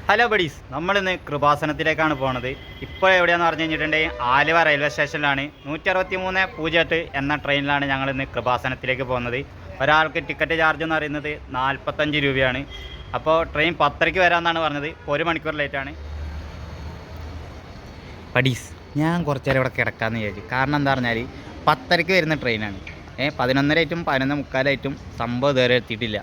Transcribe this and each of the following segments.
Hello buddies, നമ്മളിന്ന് കൃപാസനത്തിലേക്കാണ് പോകുന്നത്. ഇപ്പോൾ എവിടെയാണെന്ന് പറഞ്ഞു കഴിഞ്ഞിട്ടുണ്ടെങ്കിൽ ആലുവ റെയിൽവേ സ്റ്റേഷനിലാണ്. 16308 എന്ന ട്രെയിനിലാണ് ഞങ്ങളിന്ന് കൃപാസനത്തിലേക്ക് പോകുന്നത്. ഒരാൾക്ക് ടിക്കറ്റ് ചാർജ് എന്ന് പറയുന്നത് 45 രൂപയാണ്. അപ്പോൾ ട്രെയിൻ 10:30 വരാമെന്നാണ് പറഞ്ഞത്. 1 മണിക്കൂർ ലേറ്റാണ്. ബഡീസ്, ഞാൻ കുറച്ച് നേരം ഇവിടെ കിടക്കാമെന്ന് വിചാരിച്ചു. കാരണം എന്താ പറഞ്ഞാൽ 10:30 വരുന്ന ട്രെയിനാണ്. 11:30 11:45 സംഭവം ഇതുവരെ എത്തിയിട്ടില്ല.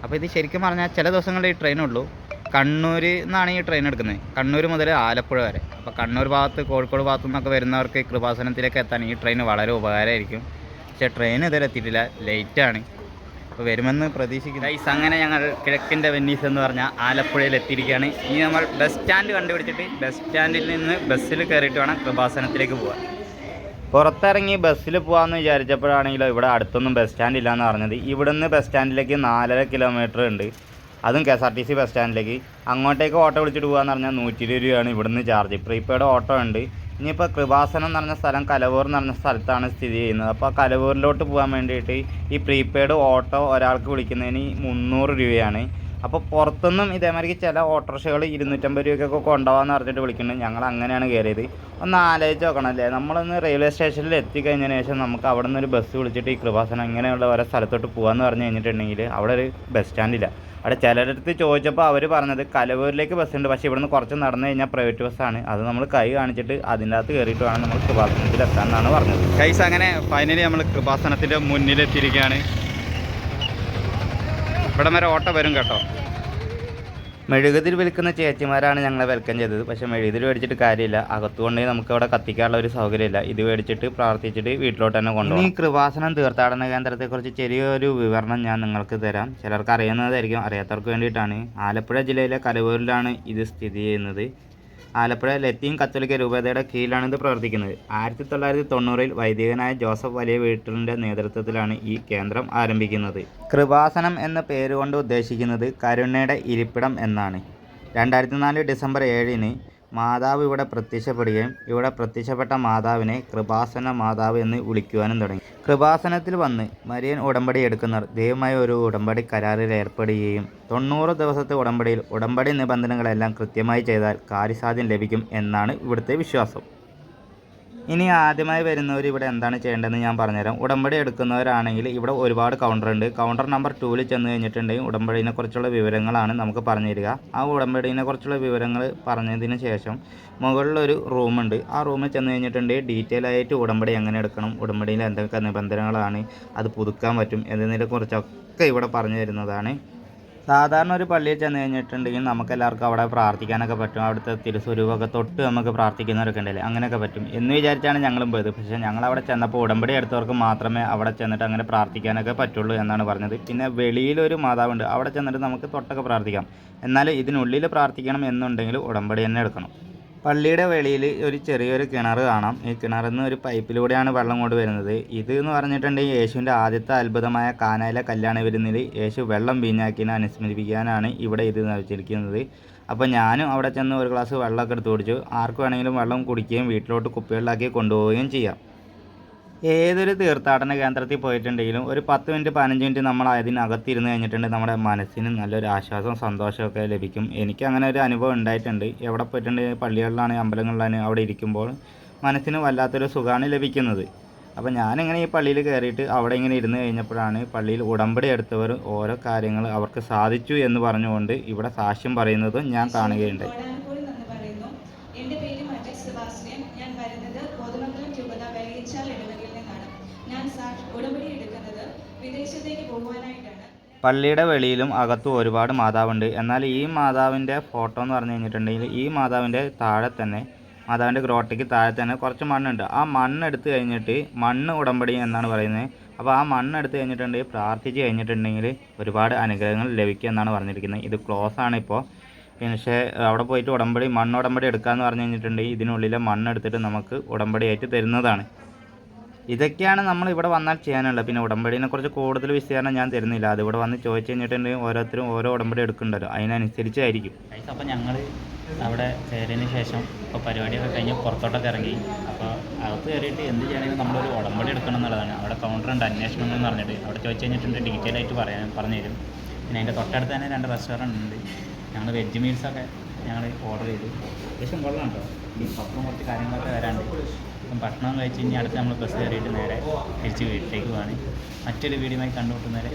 അപ്പോൾ ഇത് ശരിക്കും പറഞ്ഞാൽ ചില ദിവസങ്ങളിൽ ഈ ട്രെയിനുള്ളൂ. കണ്ണൂരിൽ നിന്നാണ് ഈ ട്രെയിൻ എടുക്കുന്നത്, കണ്ണൂർ മുതൽ ആലപ്പുഴ വരെ. അപ്പോൾ കണ്ണൂർ ഭാഗത്ത്, കോഴിക്കോട് ഭാഗത്തു നിന്നൊക്കെ വരുന്നവർക്ക് കൃപാസനത്തിലേക്ക് എത്താൻ ഈ ട്രെയിൻ വളരെ ഉപകാരമായിരിക്കും. പക്ഷേ ട്രെയിൻ ഇതുവരെ എത്തിയിട്ടില്ല, ലേറ്റാണ്. അപ്പോൾ വരുമെന്ന് പ്രതീക്ഷിക്കുന്നു. അങ്ങനെ ഞങ്ങൾ കിഴക്കിൻ്റെ വെന്നീസ് എന്ന് പറഞ്ഞാൽ ആലപ്പുഴയിൽ എത്തിയിരിക്കുകയാണ്. ഇനി നമ്മൾ ബസ് സ്റ്റാൻഡ് കണ്ടുപിടിച്ചിട്ട് ബസ് സ്റ്റാൻഡിൽ നിന്ന് ബസ്സിൽ കയറിയിട്ട് വേണം കൃപാസനത്തിലേക്ക് പോകാൻ. പുറത്തിറങ്ങി ബസ്സിൽ പോകാമെന്ന് വിചാരിച്ചപ്പോഴാണെങ്കിലോ ഇവിടെ അടുത്തൊന്നും ബസ് സ്റ്റാൻഡ് ഇല്ലയെന്ന് പറഞ്ഞത്. ഇവിടുന്ന് ബസ് സ്റ്റാൻഡിലേക്ക് 4.5 കിലോമീറ്റർ ഉണ്ട്, അതും KSRTC ബസ് സ്റ്റാൻഡിലേക്ക്. അങ്ങോട്ടേക്ക് ഓട്ടോ വിളിച്ചിട്ട് പോകാമെന്ന് പറഞ്ഞാൽ 120 രൂപയാണ് ഇവിടുന്ന് ചാർജ്. പ്രീപെയ്ഡ് ഓട്ടോ ഉണ്ട്. ഇനിയിപ്പോൾ കൃപാസനം എന്ന് പറഞ്ഞ സ്ഥലം കലവൂർ എന്ന് പറഞ്ഞ സ്ഥലത്താണ് സ്ഥിതി ചെയ്യുന്നത്. അപ്പോൾ കലവൂരിലോട്ട് പോകാൻ വേണ്ടിയിട്ട് ഈ പ്രീപെയ്ഡ് ഓട്ടോ ഒരാൾക്ക് വിളിക്കുന്നതിന് 300 രൂപയാണ്. അപ്പോൾ പുറത്തുനിന്നും ഇതേമാതിരി ചില ഓട്ടോറിക്ഷകൾ 250 രൂപയ്ക്കൊക്കെ കൊണ്ടുപോകാമെന്ന് പറഞ്ഞിട്ട് വിളിക്കുന്നുണ്ട്. ഞങ്ങൾ അങ്ങനെയാണ് കയറിയത്. ഒന്ന് ആലോചിച്ച് നോക്കണം അല്ലേ, നമ്മളൊന്ന് റെയിൽവേ സ്റ്റേഷനിൽ എത്തിക്കഴിഞ്ഞതിന് ശേഷം നമുക്ക് അവിടെ നിന്നൊരു ബസ് വിളിച്ചിട്ട് ഈ കൃപാസനം ഇങ്ങനെയുള്ള ഓരോ സ്ഥലത്തോട്ട് പോകാമെന്ന് പറഞ്ഞു കഴിഞ്ഞിട്ടുണ്ടെങ്കിൽ അവിടെ ഒരു ബസ് സ്റ്റാൻഡില്ല. അവിടെ ചിലരടുത്ത് ചോദിച്ചപ്പോൾ അവർ പറഞ്ഞത് കലവൂരിലേക്ക് ബസ്സുണ്ട്, പക്ഷേ ഇവിടുന്ന് കുറച്ച് നടന്നു കഴിഞ്ഞാൽ പ്രൈവറ്റ് ബസ്സാണ്. അത് നമ്മൾ കൈ കാണിച്ചിട്ട് അതിൻ്റെ അകത്ത് കയറിയിട്ട് വേണം നമ്മൾ കൃപാസനത്തിൽ എത്താമെന്നാണ് പറഞ്ഞത്. കൈസ് അങ്ങനെ ഫൈനലി നമ്മൾ കൃപാസനത്തിൻ്റെ മുന്നിലെത്തിയിരിക്കുകയാണ്. ഇവിടെ വരെ ഓട്ടോ വരും കേട്ടോ. മെഴുകുതിരി വിൽക്കുന്ന ചേച്ചിമാരാണ് ഞങ്ങളെ വെൽക്കം ചെയ്തത്. പക്ഷേ മെഴുകുതിരി മേടിച്ചിട്ട് കാര്യമില്ല, അകത്തുകൊണ്ട് നമുക്ക് അവിടെ കത്തിക്കാനുള്ള ഒരു സൗകര്യമില്ല. ഇത് മേടിച്ചിട്ട് പ്രാർത്ഥിച്ചിട്ട് വീട്ടിലോട്ട് തന്നെ കൊണ്ടുപോകും. ഈ കൃപാസനം തീർത്ഥാടന കേന്ദ്രത്തെക്കുറിച്ച് ചെറിയൊരു വിവരണം ഞാൻ നിങ്ങൾക്ക് തരാം. ചിലർക്ക് അറിയുന്നതായിരിക്കും, അറിയാത്തവർക്ക് വേണ്ടിയിട്ടാണ്. ആലപ്പുഴ ജില്ലയിലെ കലവൂരിലാണ് ഇത് സ്ഥിതി ചെയ്യുന്നത്. ആലപ്പുഴ ലത്തീൻ കത്തോലിക്ക രൂപതയുടെ കീഴിലാണ് ഇത് പ്രവർത്തിക്കുന്നത്. 1990 വൈദികനായ ജോസഫ് വലിയ വീട്ടിലിൻ്റെ നേതൃത്വത്തിലാണ് ഈ കേന്ദ്രം ആരംഭിക്കുന്നത്. കൃപാസനം എന്ന പേരുകൊണ്ട് ഉദ്ദേശിക്കുന്നത് കരുണയുടെ ഇരിപ്പിടം എന്നാണ്. 2004 ഡിസംബർ 7 മാതാവ് ഇവിടെ പ്രത്യക്ഷപ്പെടുകയും ഇവിടെ പ്രത്യക്ഷപ്പെട്ട മാതാവിനെ കൃപാസന മാതാവ് എന്ന് വിളിക്കുവാനും തുടങ്ങി. കൃപാസനത്തിൽ വന്ന് മരിയൻ ഉടമ്പടി എടുക്കുന്നവർ ദൈവമായ ഒരു ഉടമ്പടി കരാറിൽ ഏർപ്പെടുകയും 90 ദിവസത്തെ ഉടമ്പടി നിബന്ധനകളെല്ലാം കൃത്യമായി ചെയ്താൽ കാര്യസാധ്യം ലഭിക്കും എന്നാണ് ഇവിടുത്തെ വിശ്വാസം. ഇനി ആദ്യമായി വരുന്നവർ ഇവിടെ എന്താണ് ചെയ്യേണ്ടതെന്ന് ഞാൻ പറഞ്ഞുതരാം. ഉടമ്പടി എടുക്കുന്നവരാണെങ്കിൽ ഇവിടെ ഒരുപാട് കൗണ്ടറുണ്ട്. കൗണ്ടർ നമ്പർ 2 ചെന്ന് കഴിഞ്ഞിട്ടുണ്ടെങ്കിൽ ഉടമ്പടിനെ കുറിച്ചുള്ള വിവരങ്ങളാണ് നമുക്ക് പറഞ്ഞു തരിക. ആ ഉടമ്പടിനെ കുറിച്ചുള്ള വിവരങ്ങൾ പറഞ്ഞതിന് ശേഷം മുകളിലൊരു റൂമുണ്ട്. ആ റൂമിൽ ചെന്ന് കഴിഞ്ഞിട്ടുണ്ടെങ്കിൽ ഡീറ്റെയിൽ ആയിട്ട് ഉടമ്പടി എങ്ങനെ എടുക്കണം, ഉടമ്പടിയിൽ എന്തൊക്കെ നിബന്ധനകളാണ്, അത് പുതുക്കാൻ പറ്റും എന്നതിനെക്കുറിച്ചൊക്കെ ഇവിടെ പറഞ്ഞു തരുന്നതാണ്. സാധാരണ ഒരു പള്ളിയിൽ ചെന്ന് കഴിഞ്ഞിട്ടുണ്ടെങ്കിൽ നമുക്കെല്ലാവർക്കും അവിടെ പ്രാർത്ഥിക്കാനൊക്കെ പറ്റും. അവിടുത്തെ തിരുസ്വരൂപമൊക്കെ തൊട്ട് നമുക്ക് പ്രാർത്ഥിക്കുന്നവരൊക്കെ ഉണ്ടല്ലേ, അങ്ങനെയൊക്കെ പറ്റും എന്ന് വിചാരിച്ചാണ് ഞങ്ങളും പോയത്. പക്ഷേ ഞങ്ങളവിടെ ചെന്നപ്പോൾ ഉടമ്പടി എടുത്തവർക്ക് മാത്രമേ അവിടെ ചെന്നിട്ട് അങ്ങനെ പ്രാർത്ഥിക്കാനൊക്കെ പറ്റുള്ളൂ എന്നാണ് പറഞ്ഞത്. പിന്നെ വെളിയിലൊരു മാതാവുണ്ട്, അവിടെ ചെന്നിട്ട് നമുക്ക് തൊട്ടൊക്കെ പ്രാർത്ഥിക്കാം. എന്നാൽ ഇതിനുള്ളിൽ പ്രാർത്ഥിക്കണം എന്നുണ്ടെങ്കിൽ ഉടമ്പടി തന്നെ എടുക്കണം. പള്ളിയുടെ വെളിയിൽ ഒരു ചെറിയൊരു കിണർ കാണാം. ഈ കിണറിൽ നിന്ന് ഒരു പൈപ്പിലൂടെയാണ് വെള്ളം കൊണ്ടുവരുന്നത്. ഇത് എന്ന് പറഞ്ഞിട്ടുണ്ടെങ്കിൽ യേശുവിൻ്റെ ആദ്യത്തെ അത്ഭുതമായ കാനായിലെ കല്യാണ വിരുന്നിൽ യേശു വെള്ളം വീഞ്ഞാക്കിനെ അനുസ്മരിപ്പിക്കാനാണ് ഇവിടെ ഇത് വെച്ചിരിക്കുന്നത്. അപ്പോൾ ഞാനും അവിടെ ചെന്ന് ഒരു ഗ്ലാസ് വെള്ളമൊക്കെ എടുത്ത് കുടിച്ചു. ആർക്ക് വേണമെങ്കിലും വെള്ളം കുടിക്കുകയും വീട്ടിലോട്ട് കുപ്പികളിലാക്കി കൊണ്ടുപോവുകയും ചെയ്യാം. ഏതൊരു തീർത്ഥാടന കേന്ദ്രത്തിൽ പോയിട്ടുണ്ടെങ്കിലും ഒരു 10 മിനിറ്റ് 15 മിനിറ്റ് നമ്മൾ അതിനകത്തിരുന്ന് കഴിഞ്ഞിട്ടുണ്ടെങ്കിൽ നമ്മുടെ മനസ്സിന് നല്ലൊരു ആശ്വാസവും സന്തോഷമൊക്കെ ലഭിക്കും. എനിക്ക് അങ്ങനെ ഒരു അനുഭവം ഉണ്ടായിട്ടുണ്ട്. എവിടെ പോയിട്ടുണ്ടെങ്കിൽ പള്ളികളിലാണ്, അമ്പലങ്ങളിലാണ്, അവിടെ ഇരിക്കുമ്പോൾ മനസ്സിന് വല്ലാത്തൊരു സുഖമാണ് ലഭിക്കുന്നത്. അപ്പോൾ ഞാനിങ്ങനെ ഈ പള്ളിയിൽ കയറിയിട്ട് അവിടെ ഇങ്ങനെ ഇരുന്ന് കഴിഞ്ഞപ്പോഴാണ് പള്ളിയിൽ ഉടമ്പടി എടുത്തവർ ഓരോ കാര്യങ്ങൾ അവർക്ക് സാധിച്ചു എന്ന് പറഞ്ഞുകൊണ്ട് ഇവിടെ സാക്ഷ്യം പറയുന്നതും ഞാൻ കാണുകയുണ്ടായി. പള്ളിയുടെ വെളിയിലും അകത്തും ഒരുപാട് മാതാവുണ്ട്. എന്നാൽ ഈ മാതാവിൻ്റെ ഫോട്ടോ എന്ന് പറഞ്ഞു കഴിഞ്ഞിട്ടുണ്ടെങ്കിൽ ഈ മാതാവിൻ്റെ താഴെ തന്നെ, മാതാവിൻ്റെ ഗ്രോട്ടയ്ക്ക് താഴെ തന്നെ കുറച്ച് മണ്ണുണ്ട്. ആ മണ്ണെടുത്ത് കഴിഞ്ഞിട്ട് മണ്ണ് ഉടമ്പടി എന്നാണ് പറയുന്നത്. അപ്പോൾ ആ മണ്ണെടുത്ത് കഴിഞ്ഞിട്ടുണ്ടെങ്കിൽ പ്രാർത്ഥിച്ച് കഴിഞ്ഞിട്ടുണ്ടെങ്കിൽ ഒരുപാട് അനുഗ്രഹങ്ങൾ ലഭിക്കും എന്നാണ് പറഞ്ഞിരിക്കുന്നത്. ഇത് ക്ലോസ് ആണ് ഇപ്പോൾ. പക്ഷേ അവിടെ പോയിട്ട് മണ്ണുടമ്പടി എടുക്കാമെന്ന് പറഞ്ഞു കഴിഞ്ഞിട്ടുണ്ടെങ്കിൽ ഇതിനുള്ളിലെ മണ്ണെടുത്തിട്ട് നമുക്ക് ഉടമ്പടിയായിട്ട് തരുന്നതാണ്. ഇതൊക്കെയാണ് നമ്മൾ ഇവിടെ വന്നാൽ ചെയ്യാനുള്ളത്. പിന്നെ ഉടമ്പടിനെക്കുറിച്ച് കൂടുതൽ വിശദീകരണം ഞാൻ തരുന്നില്ല. അതിവിടെ വന്ന് ചോദിച്ചു കഴിഞ്ഞിട്ടുണ്ടെങ്കിൽ ഓരോരുത്തരും ഓരോ ഉടമ്പടി എടുക്കുന്നുണ്ടല്ലോ, അതിനനുസരിച്ചായിരിക്കും. അപ്പോൾ ഞങ്ങൾ അവിടെ കയറിയതിന് ശേഷം ഇപ്പോൾ പരിപാടിയൊക്കെ കഴിഞ്ഞ് പുറത്തോട്ടൊക്കെ ഇറങ്ങി. അപ്പോൾ അകത്ത് കയറിയിട്ട് എന്ത് ചെയ്യണമെങ്കിൽ നമ്മളൊരു ഉടമ്പടി എടുക്കണം എന്നുള്ളതാണ്. അവിടെ കൗണ്ടറുണ്ട്, അന്വേഷണം എന്ന് പറഞ്ഞിട്ട് അവിടെ ചോദിച്ചു കഴിഞ്ഞിട്ടുണ്ട് ഡീറ്റെയിൽ ആയിട്ട് പറഞ്ഞു തരും. പിന്നെ അതിൻ്റെ തൊട്ടടുത്ത് തന്നെ 2 റെസ്റ്റോറൻറ്റ് ഉണ്ട്. ഞങ്ങൾ വെജ് മീൽസൊക്കെ ഞങ്ങൾ ഓർഡർ ചെയ്തു. അത്യാവശ്യം കൊള്ളാം കേട്ടോ. ഈ പപ്പും കുറച്ച് കാര്യങ്ങളൊക്കെ വരാണ്ട്. അപ്പം ഭക്ഷണം കഴിച്ച് കഴിഞ്ഞാൽ അടുത്ത് നമ്മൾ ബസ് കയറിയിട്ട് നേരെ തിരിച്ച് വീട്ടിലേക്ക് പോവാണ്. മറ്റൊരു വീഡിയോയുമായി കണ്ടുമുട്ടുന്നവരെ